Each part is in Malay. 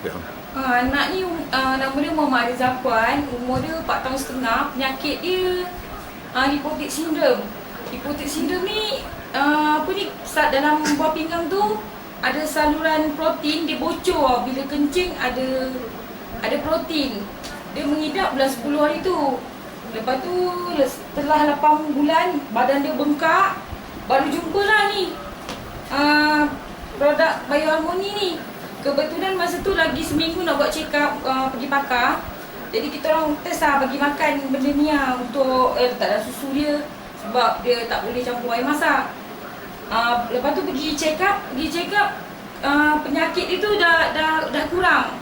penyakit? Anak ni nama dia Muhammad Rizal Puan, umur dia 4 tahun setengah. Penyakit dia lipotic syndrome. Lipotic syndrome ni dalam buah pinggang tu ada saluran protein, dia bocor bila kencing, ada protein. Dia mengidap bulan 10 hari tu. Lepas tu setelah 8 bulan badan dia bengkak, baru jumpalah ni produk Bioharmony ni. Kebetulan masa tu lagi seminggu nak buat check up, pergi pakar. Jadi kita orang test lah bagi makan benda ni lah untuk letak dalam susu dia, sebab dia tak boleh campur air masak. Lepas tu pergi check up, penyakit itu dah kurang.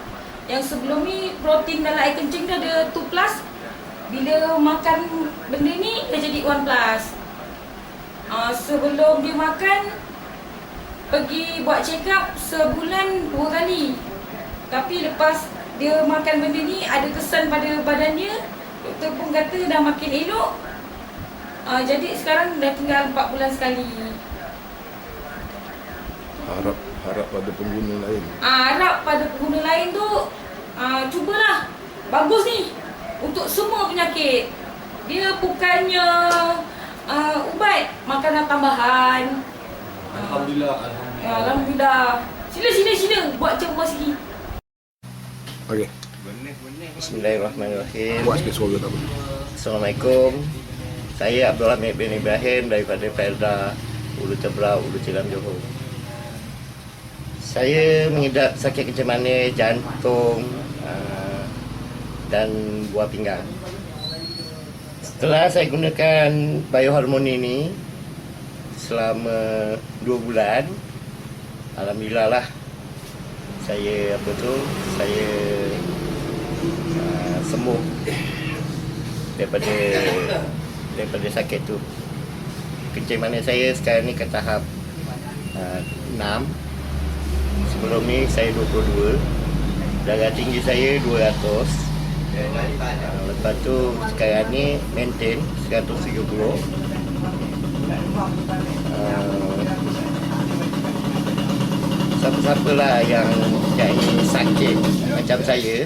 Yang sebelum ni protein dalam air kencing dia ada 2+. Bila makan benda ni dia jadi 1+. Sebelum dia makan, pergi buat check up sebulan 2 kali. Tapi lepas dia makan benda ni ada kesan pada badan dia, doktor pun kata dah makin elok. Jadi sekarang dah tinggal 4 bulan sekali. Harap pada pengguna lain. Harap pada pengguna lain tu cubalah. Bagus ni untuk semua penyakit. Dia bukannya ubat, makanan tambahan. Alhamdulillah. Sila buat campuran sikit. Okey. Bismillahirrahmanirrahim. Buat sikit suara tak apa. Assalamualaikum. Saya Abdul Hamid bin Ibrahim daripada Felda Ulu Tebrau, Ulu Cilam, Johor. Saya mengidap sakit kencing manis, jantung dan buah pinggang. Setelah saya gunakan Bioharmony ni selama 2 bulan, alhamdulillah lah saya sembuh daripada sakit tu. Kencing manis saya sekarang ni ke tahap 6. Sebelum ni saya 22. Darah tinggi saya 200. Lepas tu sekarang ni maintain 130. Siapa-siapa lah yang sakit macam saya,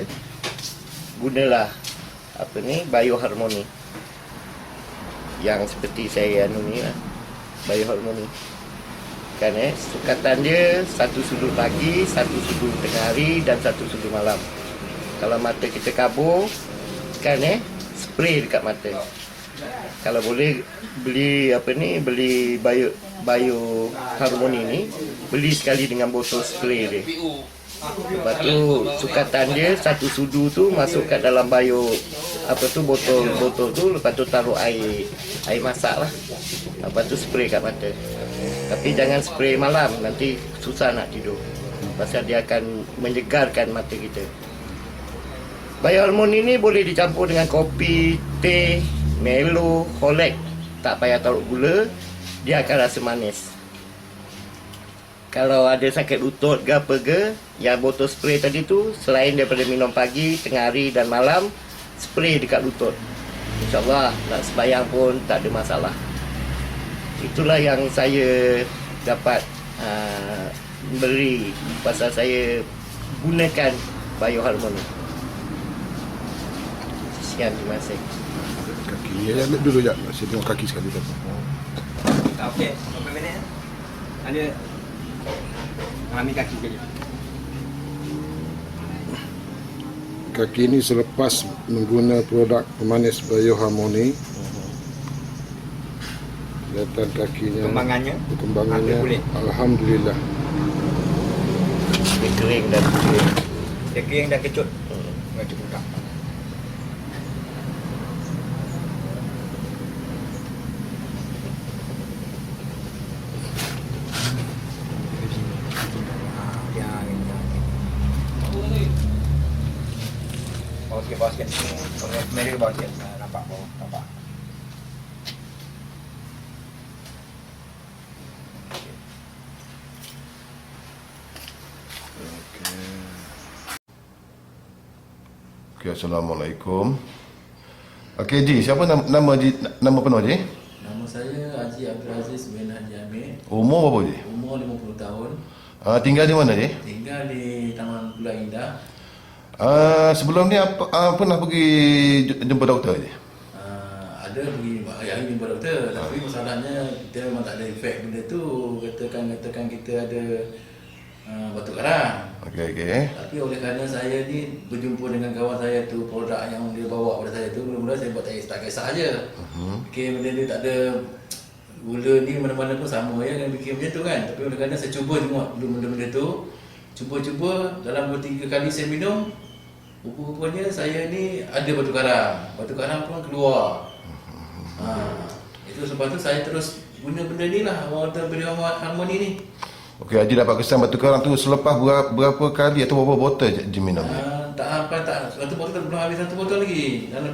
gunalah Bioharmony yang seperti saya ni lah, Bioharmony. Kan sukatan dia 1 sudu pagi, 1 sudu tengah hari dan 1 sudu malam. Kalau mata kita kabur kan spray dekat mata. Kalau boleh beli Bioharmony ni, beli sekali dengan botol spray dia. Lepas tu sukatan dia 1 sudu tu masuk kat dalam botol tu, lepas tu taruh air masak lah. Lepas tu spray kat mata. Tapi jangan spray malam, nanti susah nak tidur. Pasal dia akan menyegarkan mata kita. Bioharmony ni boleh dicampur dengan kopi, teh, Melo, Holek. Tak payah taruh gula, dia akan rasa manis. Kalau ada sakit lutut ke apa ke, yang botol spray tadi tu, selain daripada minum pagi, tengah hari dan malam, spray dekat lutut. InsyaAllah nak sembahyang pun tak ada masalah. Itulah yang saya dapat beri pasal saya gunakan Bioharmony. Sekian, terima kasih. Kaki ambil dulu jap. Saya tengok kaki sekali tak. Okey, berapa minit? Ada ambil kaki sekali. Kaki ni selepas mengguna produk pemanis Bioharmony, kelihatan kakinya, perkembangannya alhamdulillah. Dia kering dan putih. Dia kering dan kecut. Macam budak. Bawah sikit. Mari ke bawah sikit. Nampak bawah, nampak. Okey, assalamualaikum. Okey, Ji, siapa nama penuh Ji? Nama saya Haji Abdul Aziz bin Haji Hamid. Umur berapa Ji? Umur 50 tahun. Tinggal di mana je? Tinggal di Taman Pulau Indah. Sebelum ni pernah pergi jumpa doktor je? Ada pergi hari jumpa doktor, tapi masalahnya kita memang tak ada efek benda tu. Katakan kita ada batuk karang. Okey. Tapi oleh kerana saya ni berjumpa dengan kawan saya tu, produk yang dia bawa pada saya tu, mula-mula saya buat tak kisah je. Fikir benda ni tak ada, gula ni mana-mana pun sama ya, kan fikir macam tu kan. Tapi oleh kerana saya cuba tengok dulu benda-benda tu, cuba dalam 2-3 kali saya minum, rupa-rupanya saya ni ada batuk karang pun keluar. Itu sebab tu saya terus guna benda ni lah, water Bioharmoni ni. Okey, Haji dapat kesan batuk karang tu selepas berapa kali atau berapa botol je minum? Tak. Satu botol belum habis, satu botol lagi. Dalam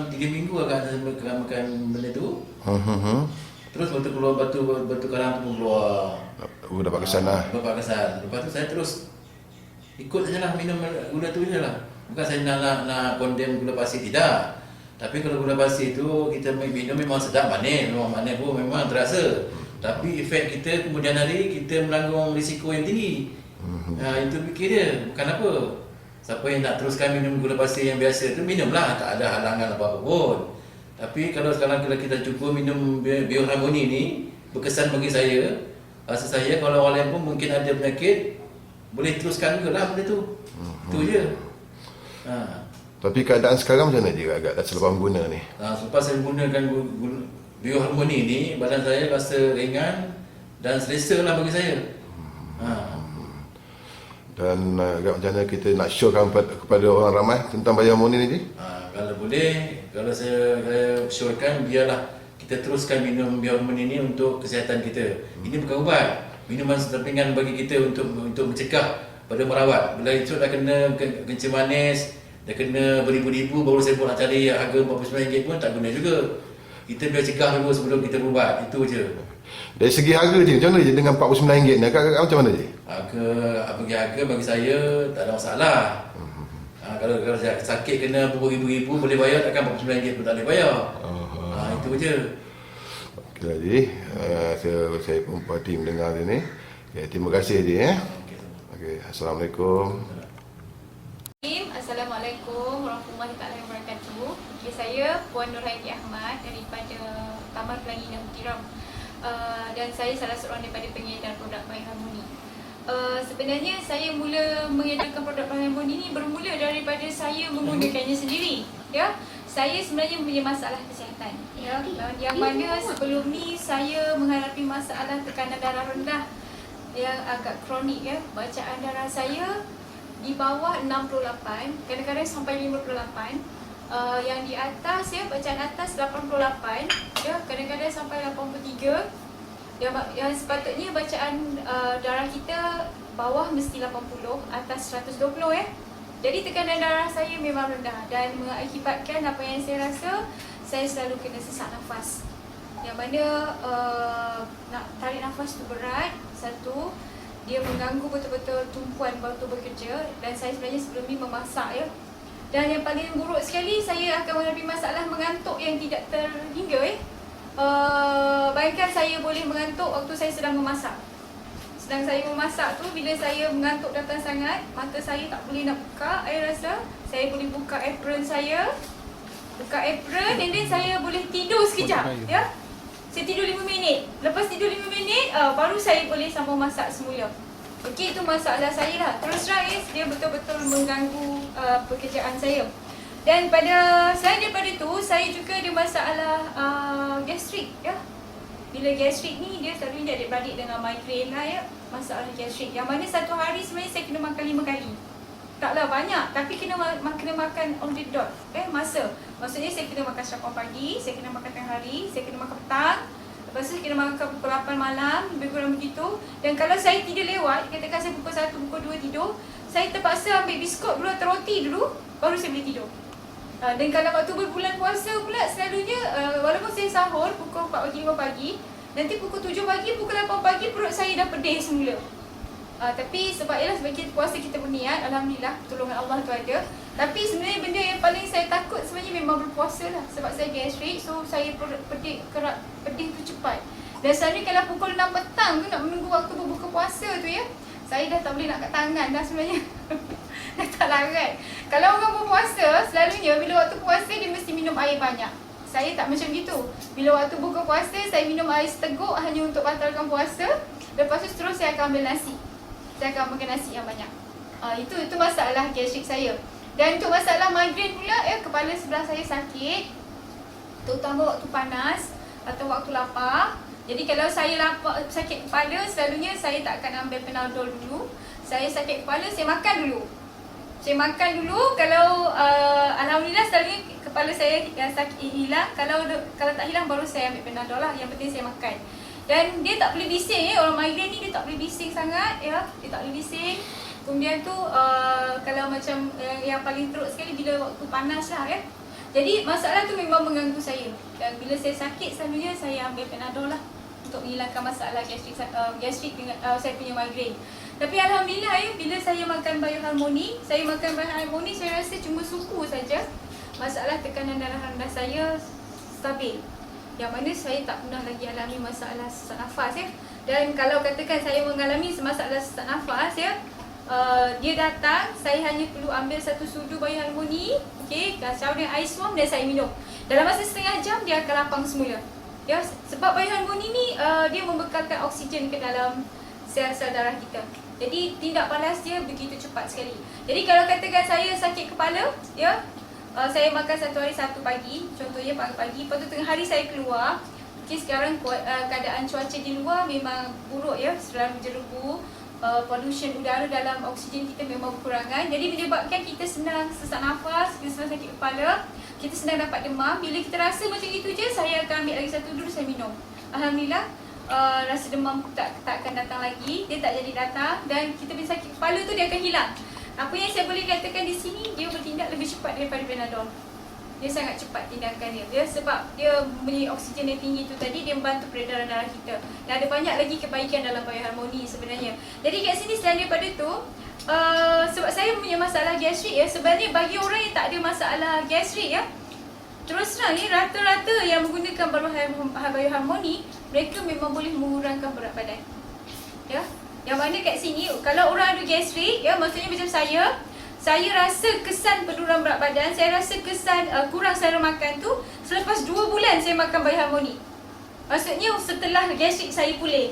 3 minggu agak saya makan benda tu. Terus waktu keluar batuk karang tu pun keluar. Dapat kesan lah. Dapat kesan. Lepas tu saya terus ikut saja lah minum gula tu je lah. Bukan saya nak condemn gula pasir, tidak. Tapi kalau gula pasir tu kita minum memang sedap, manis pun memang terasa. Tapi efek kita kemudian hari kita melanggung risiko yang tinggi. Itu fikir dia, bukan apa. Siapa yang nak teruskan minum gula pasir yang biasa tu, minumlah, tak ada halangan apa-apa pun. Tapi kalau sekarang kita cuba minum Bioharmoni ni, berkesan bagi saya. Rasa saya kalau orang lain pun mungkin ada penyakit, boleh teruskan juga lah benda tu. Itu je. Tapi keadaan sekarang macam mana je agak selepas guna ni? Selepas saya gunakan Bioharmoni ni, badan saya rasa ringan dan selesa lah bagi saya. Dan agak macam mana kita nak showkan kepada orang ramai tentang Bioharmoni ni je? Kalau boleh, kalau saya showkan, biarlah kita teruskan minum Bioharmoni ni untuk kesihatan kita. Ini bukan ubat, minuman sampingan bagi kita untuk mencegah pada merawat. Bila itu dah kena kencing manis, dah kena beribu-ribu, baru saya pun nak cari harga RM49 pun tak guna juga. Kita biar cegah dulu sebelum kita berubat, itu je. Dari segi harga je, macam mana je dengan RM49 ni? Agak macam mana je? Harga bagi saya tak ada masalah. Kalau sakit kena beribu-ribu boleh bayar, takkan RM49 pun tak boleh bayar. Itu je. Okey Haji, saya pun parti mendengar ni. Okay, terima kasih Haji ya. Okey, Assalamualaikum. Assalamualaikum warahmatullahi wabarakatuh. Okay, saya Puan Nurhayati Ahmad daripada Taman Pelangi Indah Tiram. Dan saya salah seorang daripada pengedar produk Bioharmoni. Sebenarnya saya mula mengedarkan produk Bioharmoni ini bermula daripada saya menggunakannya sendiri. Ya, saya sebenarnya mempunyai masalah kesihatan. Ya, yang mana sebelum ni saya menghadapi masalah tekanan darah rendah yang agak kronik ya. Bacaan darah saya di bawah 68, kadang-kadang sampai 58. Yang di atas ya, bacaan atas 88 ya, kadang-kadang sampai 83. Yang sepatutnya bacaan darah kita bawah mesti 80, atas 120 ya. Jadi tekanan darah saya memang rendah dan mengakibatkan apa yang saya rasa, saya selalu kena sesak nafas. Yang mana nak tarik nafas tu berat, satu, dia mengganggu betul-betul tumpuan waktu bekerja. Dan saya sebenarnya sebelum ni memasak ya. Dan yang paling buruk sekali, saya akan menghadapi masalah mengantuk yang tidak terhingga ya. Bayangkan saya boleh mengantuk waktu saya sedang memasak. Sedang saya memasak tu, bila saya mengantuk datang sangat, mata saya tak boleh nak buka, saya rasa saya boleh buka apron saya. Buka apron and then saya boleh tidur sekejap ya. Saya tidur 5 minit. Lepas tidur 5 minit, baru saya boleh sambung masak semula. Okey, itu masalah saya lah. Terus terang dia betul-betul mengganggu pekerjaan saya. Dan selain daripada tu, saya juga ada masalah gastrik ya. Bila gastrik ni, dia selalu adik-beradik dengan migraine lah ya. Masalah gastrik. Yang mana satu hari sebenarnya saya kena makan 5 kali. Taklah banyak, tapi kena makan on the dot masa. Maksudnya saya kena makan sarapan pagi, saya kena makan tengah hari, saya kena makan petang. Lepas tu saya kena makan pukul 8 malam, lebih kurang begitu. Dan kalau saya tidur lewat, katakan saya pukul 1, pukul 2 tidur, saya terpaksa ambil biskut dulu atau roti dulu, baru saya boleh tidur. Dan kalau waktu berbulan puasa pula, selalunya walaupun saya sahur pukul 4 pagi, 5 pagi, nanti pukul 7 pagi, pukul 8 pagi perut saya dah pedih semula. Tapi sebab kita puasa, kita berniat, alhamdulillah pertolongan Allah tu ada. Tapi sebenarnya benda yang paling saya takut sebenarnya memang berpuasa lah. Sebab saya gastrik, so saya pedih tu cepat. Dan selalunya kalau pukul 6 petang tu nak menunggu waktu berbuka puasa tu ya, Saya dah tak boleh nak kat tangan dah sebenarnya. Dah tak larat. Kalau orang berpuasa, selalunya bila waktu puasa dia mesti minum air banyak. Saya tak macam gitu. Bila waktu buka puasa, saya minum air seteguk hanya untuk batalkan puasa. Lepas tu terus saya akan ambil nasi. Saya akan makan nasi yang banyak. Itu masalah gastrik saya. Dan untuk masalah migraine pula, kepala sebelah saya sakit. Terutama waktu panas atau waktu lapar. Jadi kalau saya lapar, sakit kepala, selalunya saya tak akan ambil Panadol dulu. Saya sakit kepala, saya makan dulu. Kalau alhamdulillah selalunya kepala saya yang sakit hilang. Kalau tak hilang baru saya ambil Panadol lah. Yang penting saya makan. Dan dia tak boleh bising orang migraine ni dia tak boleh bising sangat Dia tak boleh bising. Kemudian tu kalau macam yang paling teruk sekali bila waktu panas lah Jadi masalah tu memang mengganggu saya. Dan bila saya sakit selalunya saya ambil Panadol lah untuk menghilangkan masalah gastrik dengan saya punya migraine. Tapi alhamdulillah bila saya makan Bioharmony, saya rasa cuma suku saja masalah tekanan darah rendah saya stabil. Yang mana saya tak pernah lagi alami masalah sesak nafas Dan kalau katakan saya mengalami masalah sesak nafas dia datang, saya hanya perlu ambil 1 sudu Bioharmony, campur dengan ais warm dan saya minum. Dalam masa setengah jam dia akan lapang semula. Sebab Bioharmony ni dia membekalkan oksigen ke dalam sel-sel darah kita. Jadi tindak balas dia begitu cepat sekali. Jadi kalau katakan saya sakit kepala, saya makan 1 hari 1 pagi, contohnya pagi-pagi, lepas tu tengah hari saya keluar. Sekarang keadaan cuaca di luar memang buruk selalu menjerubu. Pollution udara dalam oksigen kita memang berkurangan. Jadi menyebabkan kita senang sesak nafas, kita senang sakit kepala, kita senang dapat demam. Bila kita rasa macam itu je, saya akan ambil lagi 1 dulu, saya minum. Alhamdulillah rasa demam tak akan datang lagi, dia tak jadi datang. Dan kita bila sakit kepala tu dia akan hilang. Apa yang saya boleh katakan di sini, dia bertindak lebih cepat daripada Panadol. Dia sangat cepat tindakan dia sebab dia mempunyai oksigen yang tinggi tu tadi, dia membantu peredaran darah kita. Dan ada banyak lagi kebaikan dalam Bioharmony sebenarnya. Jadi kat sini selain daripada tu, sebab saya punya masalah gastrik sebenarnya bagi orang yang tak ada masalah gastrik terus terang rata-rata yang menggunakan Bioharmony, mereka memang boleh mengurangkan berat badan. Yang mana kat sini kalau orang ada gastrik maksudnya macam saya rasa kesan penurunan berat badan, saya rasa kesan kurang selera makan tu selepas 2 bulan saya makan Bioharmony. Maksudnya setelah gastrik saya pulih.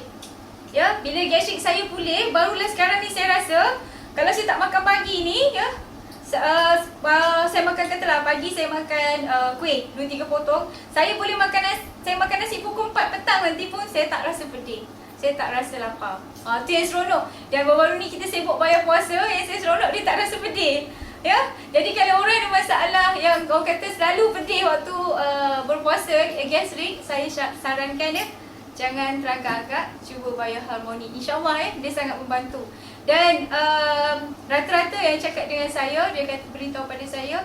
Bila gastrik saya pulih, barulah sekarang ni saya rasa kalau saya tak makan pagi ni saya makan katalah pagi saya makan kuih 2-3 potong, saya boleh saya makan nasi pukul 4 petang nanti pun saya tak rasa pedih. Saya tak rasa lapar. Tu yang seronok. Dan baru-baru ni kita sibuk bayar puasa, yang saya seronok dia tak rasa pedih. Jadi kalau orang ada masalah yang orang kata selalu pedih waktu berpuasa, gastrik, saya sarankan jangan teragak-agak, cuba Bioharmony. InsyaAllah dia sangat membantu. Dan rata-rata yang cakap dengan saya, dia kata beritahu pada saya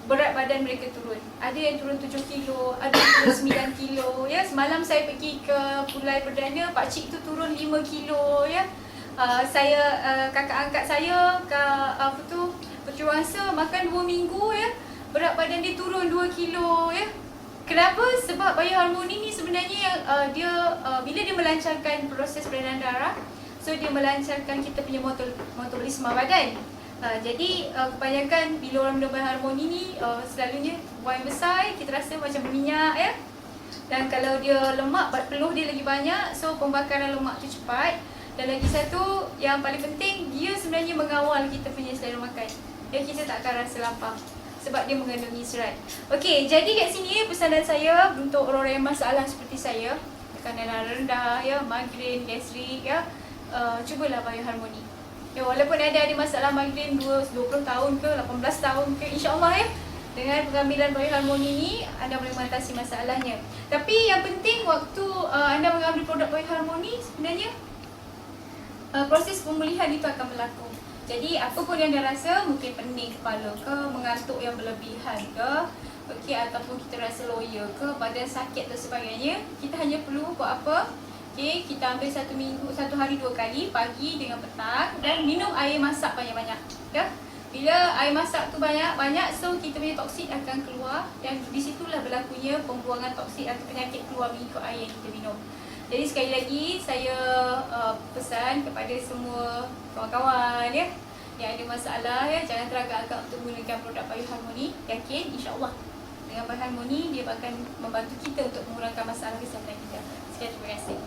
berat badan mereka turun. Ada yang turun 7 kilo, ada yang turun 9 kilo. Semalam saya pergi ke Pulai Perdana, pakcik tu turun 5 kilo. Saya kakak angkat saya Puteri Wangsa makan 2 minggu berat badan dia turun 2 kilo. Kenapa? Sebab Bioharmony ni sebenarnya dia bila dia melancarkan proses peredaran darah, so dia melancarkan kita punya metabolisme badan. Jadi kebanyakan bila orang minum Bioharmony ni selalunya buang besar, kita rasa macam berminyak Dan kalau dia lemak, peluh dia lagi banyak, so pembakaran lemak tu cepat. Dan lagi satu yang paling penting, dia sebenarnya mengawal kita punya selera makan. Kita tak akan rasa lapar sebab dia mengandungi serat. Okey, jadi kat sini pesanan saya untuk orang-orang yang masalah seperti saya, tekanan darah rendah, migraine, gastrik, cubalah Bioharmony. Walaupun ada masalah migraine 20 tahun ke 18 tahun ke, insyaAllah dengan pengambilan Bioharmony ni anda boleh mengatasi masalahnya. Tapi yang penting waktu anda mengambil produk Bioharmony, sebenarnya proses pemulihan itu akan berlaku. Jadi apa pun yang anda rasa, mungkin pening kepala ke, mengantuk yang berlebihan ke, ataupun kita rasa loya ke, badan sakit dan sebagainya, kita hanya perlu buat apa? Kita ambil 1 hari 2 kali, pagi dengan petang, dan minum air masak banyak-banyak. Bila air masak tu banyak-banyak, so kita punya toksin akan keluar, dan di situlah berlakunya pembuangan toksin atau penyakit keluar mengikut air yang kita minum. Jadi sekali lagi saya pesan kepada semua kawan-kawan ya yang ada masalah ya, jangan teragak-agak untuk menggunakan produk Bioharmony. Yakin insya-Allah dengan Bioharmony dia akan membantu kita untuk mengurangkan masalah kesihatan kita. Sekian, terima kasih.